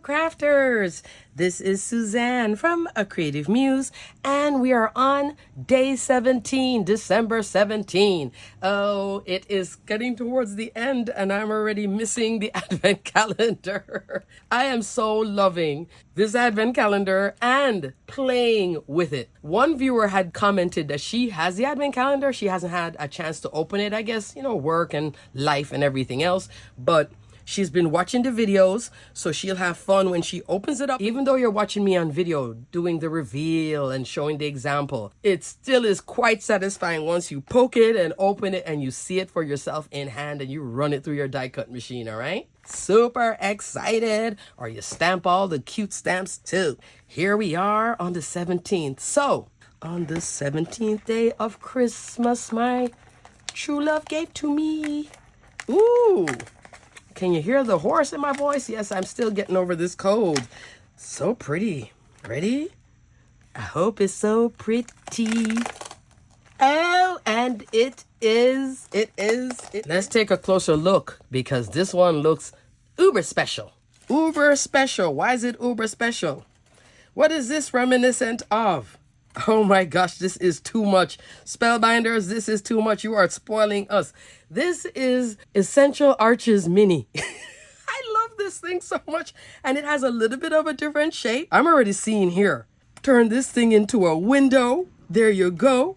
crafters. This is Suzanne from A Creative Muse, and we are on day 17, December 17. Oh, it is getting towards the end, and I'm already missing the Advent calendar. I am so loving this Advent calendar and playing with it. One viewer had commented that she has the Advent calendar. She hasn't had a chance to open it, I guess, work and life and everything else, but she's been watching the videos, so she'll have fun when she opens it up. Even though you're watching me on video doing the reveal and showing the example, it still is quite satisfying once you poke it and open it and you see it for yourself in hand and you run it through your die cut machine, all right? Super excited, or you stamp all the cute stamps too. Here we are on the 17th. So, on the 17th day of Christmas, my true love gave to me. Ooh! Can you hear the horse in my voice? Yes, I'm still getting over this cold. So pretty. Ready? I hope it's so pretty. Oh, and it is. Let's take a closer look because this one looks uber special. Uber special. Why is it uber special? What is this reminiscent of? Oh my gosh, this is too much. Spellbinders, this is too much. You are spoiling us. This is Essential Arches Mini. I love this thing so much. And it has a little bit of a different shape. I'm already seeing here. Turn this thing into a window. There you go.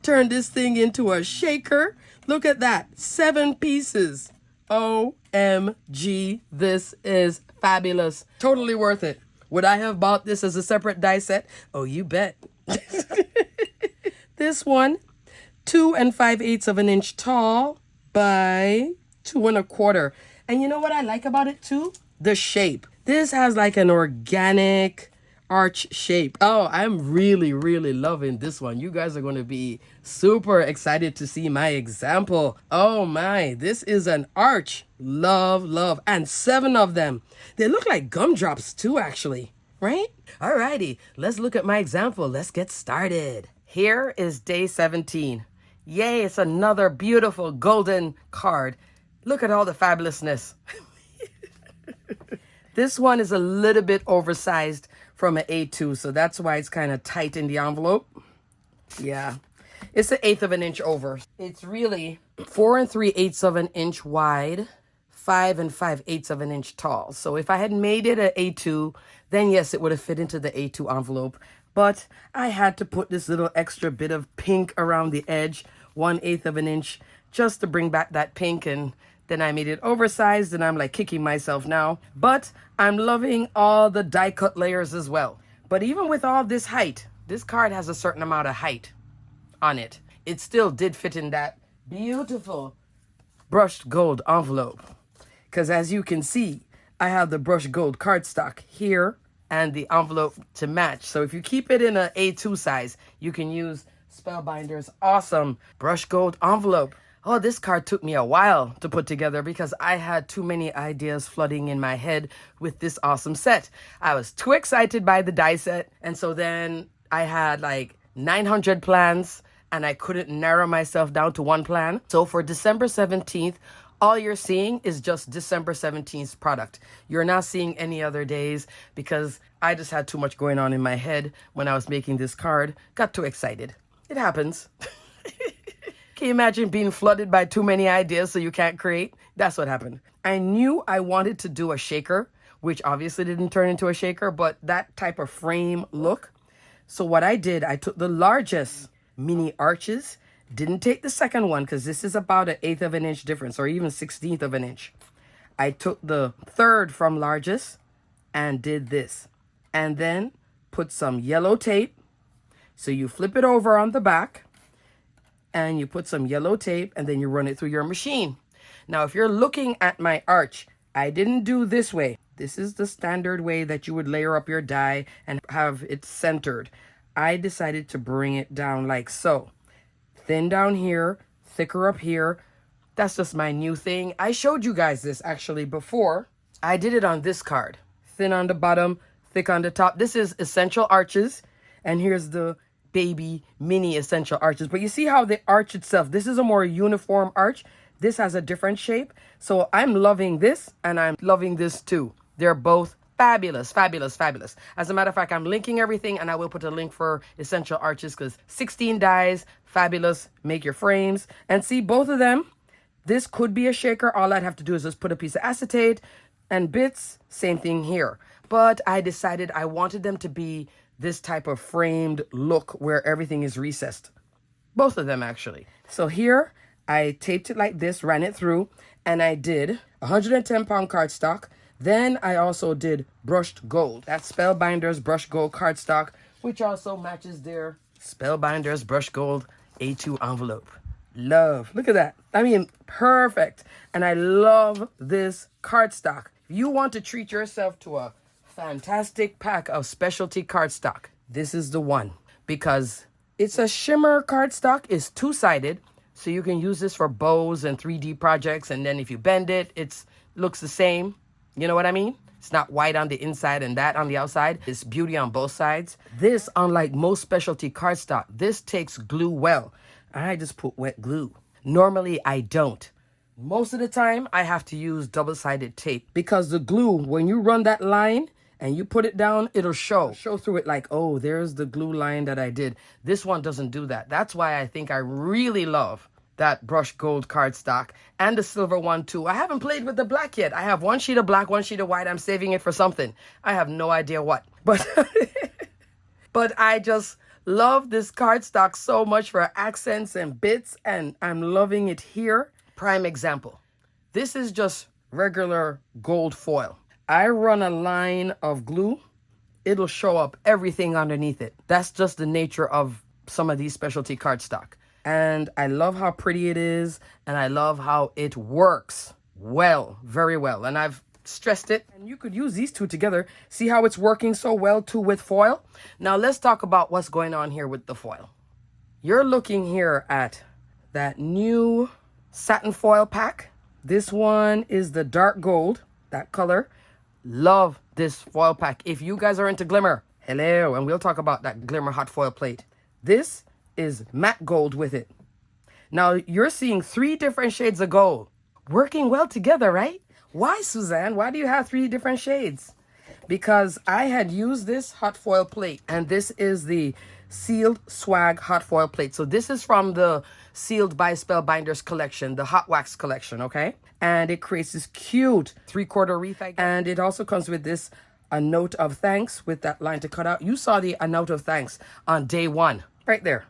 Turn this thing into a shaker. Look at that. 7 pieces. OMG. This is fabulous. Totally worth it. Would I have bought this as a separate die set? Oh, you bet. This one, 2 5/8 of an inch tall by 2 1/4. And you know what I like about it too? The shape. This has like an organic arch shape. Oh, I'm really loving this one. You guys are going to be super excited to see my example. Oh my, this is an arch. Love. And 7 of them. They look like gumdrops too, actually. Right? Alrighty, let's look at my example. Let's get started. Here is day 17. Yay, it's another beautiful golden card. Look at all the fabulousness. This one is a little bit oversized from an A2, so that's why it's kind of tight in the envelope. Yeah, it's an 1/8 of an inch over. It's really 4 3/8 of an inch wide, 5 5/8 of an inch tall. So if I had made it an A2, then yes, it would have fit into the A2 envelope. But I had to put this little extra bit of pink around the edge, 1/8 of an inch, just to bring back that pink. And then I made it oversized, and I'm like kicking myself now. But I'm loving all the die cut layers as well. But even with all this height, this card has a certain amount of height on it. It still did fit in that beautiful brushed gold envelope. Because as you can see, I have the brushed gold cardstock here and the envelope to match. So if you keep it in an A2 size, you can use Spellbinders' awesome brushed gold envelope. Oh, this card took me a while to put together because I had too many ideas flooding in my head with this awesome set. I was too excited by the die set. And so then I had like 900 plans and I couldn't narrow myself down to one plan. So for December 17th, all you're seeing is just December 17th product. You're not seeing any other days because I just had too much going on in my head when I was making this card. Got too excited. It happens. Can you imagine being flooded by too many ideas so you can't create? That's what happened. I knew I wanted to do a shaker, which obviously didn't turn into a shaker, but that type of frame look. So what I did, I took the largest mini arches. Didn't take the second one because this is about an 1/8 of an inch difference, or even 1/16 of an inch. I took the third from largest and did this. And then put some yellow tape. So you flip it over on the back and you put some yellow tape and then you run it through your machine. Now, if you're looking at my arch, I didn't do this way. This is the standard way that you would layer up your die and have it centered. I decided to bring it down like so. Thin down here, thicker up here. That's just my new thing. I showed you guys this actually before. I did it on this card. Thin on the bottom, thick on the top. This is Essential Arches. And here's the baby mini Essential Arches. But you see how the arch itself, this is a more uniform arch. This has a different shape. So I'm loving this and I'm loving this too. They're both Fabulous, fabulous, fabulous. As a matter of fact, I'm linking everything, and I will put a link for Essential Arches because 16 dies, fabulous, make your frames. And see, both of them, this could be a shaker. All I'd have to do is just put a piece of acetate and bits, same thing here. But I decided I wanted them to be this type of framed look where everything is recessed. Both of them, actually. So here, I taped it like this, ran it through, and I did 110-pound cardstock. Then I also did brushed gold. That's Spellbinders brushed gold cardstock, which also matches their Spellbinders brushed gold A2 envelope. Love. Look at that. I mean, perfect. And I love this cardstock. If you want to treat yourself to a fantastic pack of specialty cardstock, this is the one. Because it's a shimmer cardstock. It's two-sided. So you can use this for bows and 3D projects. And then if you bend it, it looks the same. You know what I mean? It's not white on the inside and that on the outside. It's beauty on both sides. This, unlike most specialty cardstock, this takes glue well. I just put wet glue. Normally, I don't. Most of the time, I have to use double-sided tape because the glue, when you run that line and you put it down, it'll show through it like, oh, there's the glue line that I did. This one doesn't do that. That's why I think I really love that brushed gold cardstock and the silver one too. I haven't played with the black yet. I have one sheet of black, one sheet of white. I'm saving it for something. I have no idea what, but I just love this cardstock so much for accents and bits, and I'm loving it here. Prime example. This is just regular gold foil. I run a line of glue. It'll show up everything underneath it. That's just the nature of some of these specialty cardstock. And I love how pretty it is, and I love how it works well, very well. And I've stressed it, and you could use these two together. See how it's working so well too with foil? Now let's talk about what's going on here with the foil. You're looking here at that new satin foil pack. This one is the dark gold, that color. Love this foil pack. If you guys are into glimmer, hello, and we'll talk about that glimmer hot foil plate. This is matte gold with it. Now you're seeing 3 different shades of gold working well together, right? Why, Suzanne? Why do you have 3 different shades? Because I had used this hot foil plate, and this is the Sealed Swag hot foil plate. So this is from the Sealed by Spellbinders collection, the hot wax collection, okay? And it creates this cute 3/4 wreath, and it also comes with this a note of thanks with that line to cut out. You saw the a note of thanks on day 1 right there.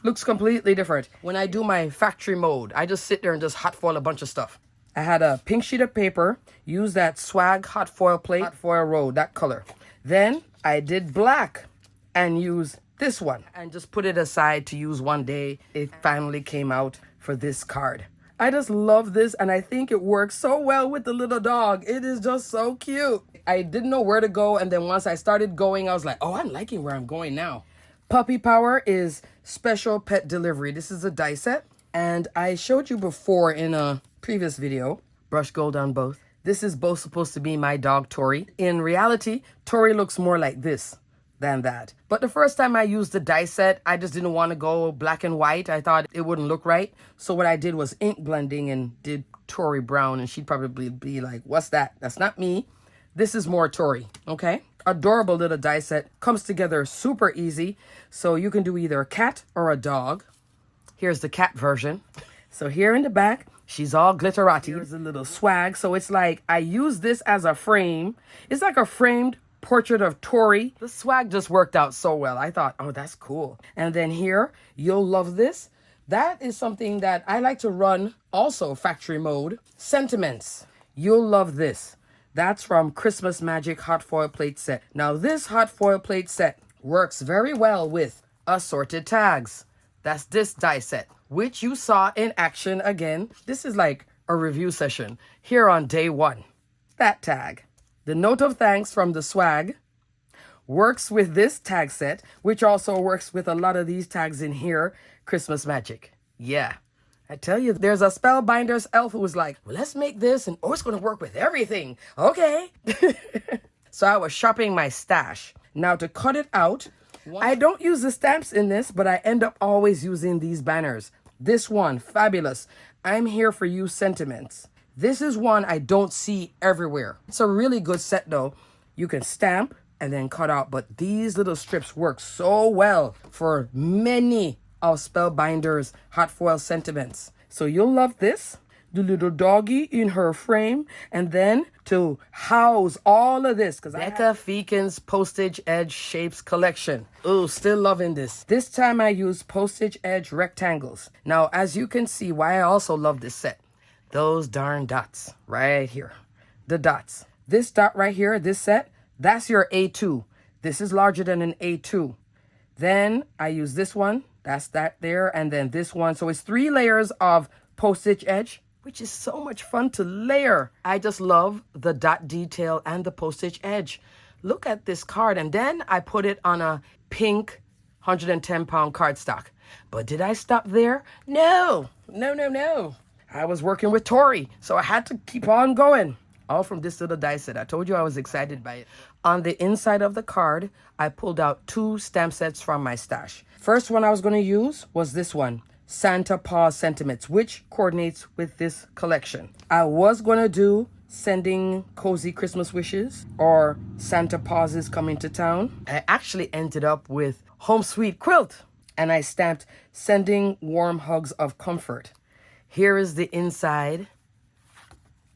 Looks completely different. When I do my factory mode, I just sit there and just hot foil a bunch of stuff. I had a pink sheet of paper, use that Swag hot foil plate, hot foil roll, that color. Then I did black and use this one and just put it aside to use one day. It finally came out for this card. I just love this, and I think it works so well with the little dog. It is just so cute. I didn't know where to go, and then once I started going, I was like, oh, I'm liking where I'm going now. Puppy Power is special pet delivery. This is a die set, and I showed you before in a previous video. Brush gold on both. This is both supposed to be my dog Tori. In reality, Tori looks more like this than that. But the first time I used the die set, I just didn't want to go black and white. I thought it wouldn't look right. So what I did was ink blending and did Tori brown, and she'd probably be like, what's that? That's not me. This is more Tori, okay? Adorable little die set. Comes together super easy. So you can do either a cat or a dog. Here's the cat version. So here in the back, she's all glitterati. Here's a little swag. So it's like I use this as a frame. It's like a framed portrait of Tori. The swag just worked out so well. I thought, oh, that's cool. And then here, you'll love this. That is something that I like to run also factory mode. Sentiments. You'll love this. That's from Christmas Magic hot foil plate set. Now this hot foil plate set works very well with assorted tags. That's this die set, which you saw in action again. This is like a review session here on day 1. That tag. The note of thanks from the swag works with this tag set, which also works with a lot of these tags in here. Christmas Magic. Yeah. I tell you, there's a Spellbinders elf who was like, well, let's make this, and oh, it's going to work with everything. Okay. So I was shopping my stash. Now to cut it out, I don't use the stamps in this, but I end up always using these banners. This one, fabulous. I'm here for you sentiments. This is one I don't see everywhere. It's a really good set though. you can stamp and then cut out. But these little strips work so well for many of Spellbinders hot foil sentiments. So you'll love this. The little doggy in her frame, and then to house all of this, because Becca Feakin's Postage Edge Shapes collection. Ooh, still loving this. This time I used postage edge rectangles. Now, as you can see, why I also love this set. Those darn dots right here. The dots. This dot right here, this set, that's your A2. This is larger than an A2. Then I use this one. That's that there. And then this one. So it's 3 layers of postage edge, which is so much fun to layer. I just love the dot detail and the postage edge. Look at this card. And then I put it on a pink 110-pound cardstock. But did I stop there? No. I was working with Tori, so I had to keep on going. All from this little die set. I told you I was excited by it. On the inside of the card, I pulled out 2 stamp sets from my stash. First one I was going to use was this one. Santa Paws Sentiments, which coordinates with this collection. I was going to do Sending Cozy Christmas Wishes or Santa Paws is Coming to Town. I actually ended up with Home Sweet Quilt, and I stamped Sending Warm Hugs of Comfort. Here is the inside.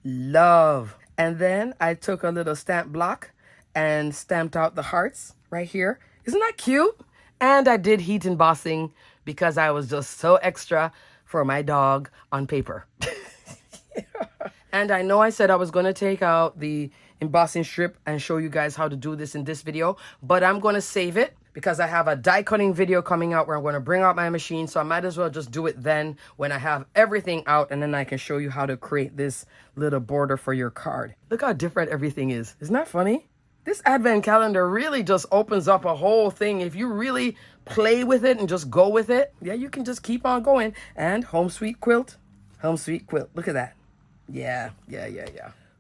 Love. And then I took a little stamp block and stamped out the hearts right here. Isn't that cute? And I did heat embossing because I was just so extra for my dog on paper. And I know I said I was going to take out the embossing strip and show you guys how to do this in this video, but I'm going to save it because I have a die cutting video coming out where I'm going to bring out my machine. So I might as well just do it then when I have everything out, and then I can show you how to create this little border for your card. Look how different everything is. Isn't that funny? This advent calendar really just opens up a whole thing. If you really play with it and just go with it, yeah, you can just keep on going. And Home Sweet Quilt. Home Sweet Quilt. Look at that. Yeah.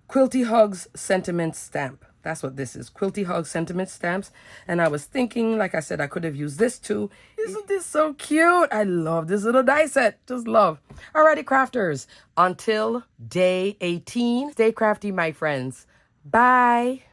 Quilty Hugs Sentiment Stamp. That's what this is. Quilty Hugs Sentiment Stamps. And I was thinking, like I said, I could have used this too. Isn't this so cute? I love this little die set. Just love. Alrighty, crafters. Until day 18, stay crafty, my friends. Bye.